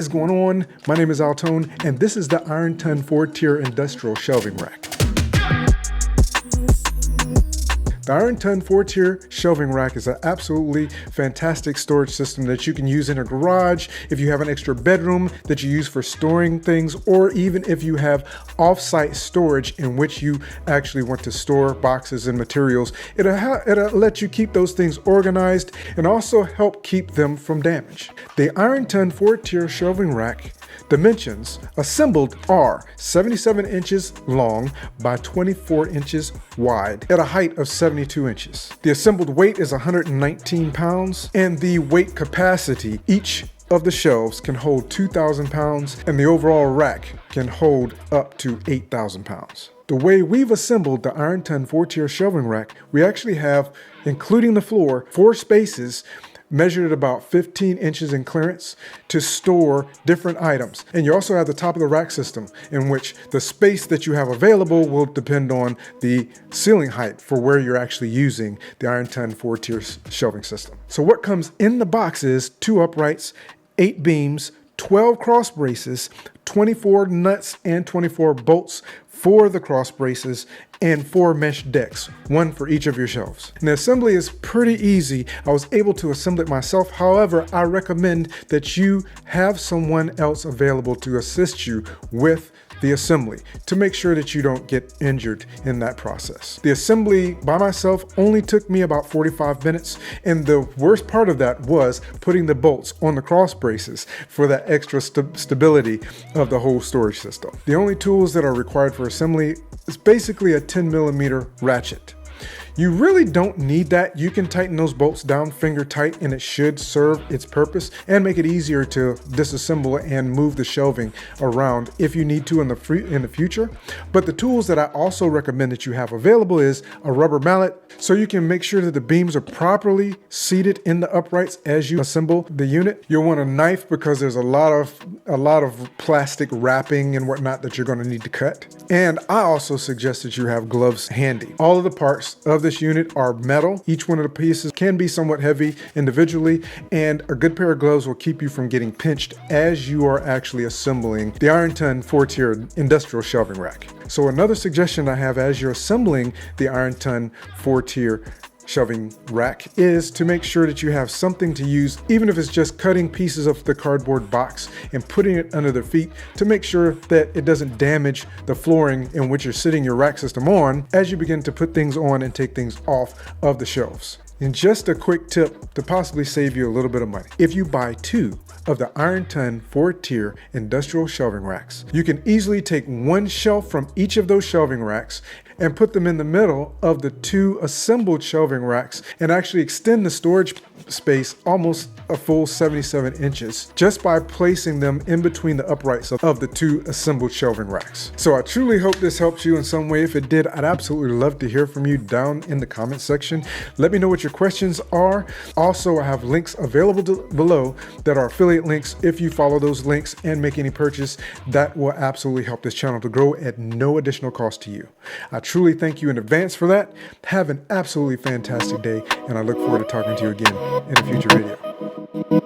is going on? My name is AlTone, and this is the Ironton 4-tier industrial shelving rack. The Ironton 4-tier shelving rack is an absolutely fantastic storage system that you can use in a garage, if you have an extra bedroom that you use for storing things, or even if you have off-site storage in which you actually want to store boxes and materials. It'll let you keep those things organized and also help keep them from damage. The Ironton 4-tier shelving rack dimensions assembled are 77 inches long by 24 inches wide at a height of 72 inches. The assembled weight is 119 pounds, and the weight capacity, each of the shelves can hold 2,000 pounds, and the overall rack can hold up to 8,000 pounds. The way we've assembled the Ironton 4-tier shelving rack, we actually have, including the floor, 4 spaces measured at about 15 inches in clearance to store different items. And you also have the top of the rack system, in which the space that you have available will depend on the ceiling height for where you're actually using the Ironton 4-tier shelving system. So what comes in the box is 2 uprights, 8 beams, 12 cross braces, 24 nuts and 24 bolts for the cross braces, and 4 mesh decks, 1 for each of your shelves. And the assembly is pretty easy. I was able to assemble it myself. However, I recommend that you have someone else available to assist you with the assembly to make sure that you don't get injured in that process. The assembly by myself only took me about 45 minutes, and the worst part of that was putting the bolts on the cross braces for that extra stability of the whole storage system. The only tools that are required for assembly is basically a 10mm ratchet. You really don't need that. You can tighten those bolts down finger tight, and it should serve its purpose and make it easier to disassemble and move the shelving around if you need to in the future. But the tools that I also recommend that you have available is a rubber mallet, so you can make sure that the beams are properly seated in the uprights as you assemble the unit. You'll want a knife because there's a lot of plastic wrapping and whatnot that you're going to need to cut. And I also suggest that you have gloves handy. All of the parts of this unit are metal. Each one of the pieces can be somewhat heavy individually, and a good pair of gloves will keep you from getting pinched as you are actually assembling the Ironton 4-tier industrial shelving rack. So another suggestion I have as you're assembling the Ironton 4-tier shelving rack is to make sure that you have something to use, even if it's just cutting pieces of the cardboard box and putting it under their feet, to make sure that it doesn't damage the flooring in which you're sitting your rack system on as you begin to put things on and take things off of the shelves. And just a quick tip to possibly save you a little bit of money. If you buy 2 of the Ironton 4-tier industrial shelving racks, you can easily take 1 shelf from each of those shelving racks and put them in the middle of the 2 assembled shelving racks and actually extend the storage space almost a full 77 inches just by placing them in between the uprights of the 2 assembled shelving racks. So I truly hope this helps you in some way. If it did, I'd absolutely love to hear from you down in the comment section. Let me know what your questions are. Also, I have links available below that are affiliate links. If you follow those links and make any purchase, that will absolutely help this channel to grow at no additional cost to you. I truly thank you in advance for that. Have an absolutely fantastic day, and I look forward to talking to you again in a future video.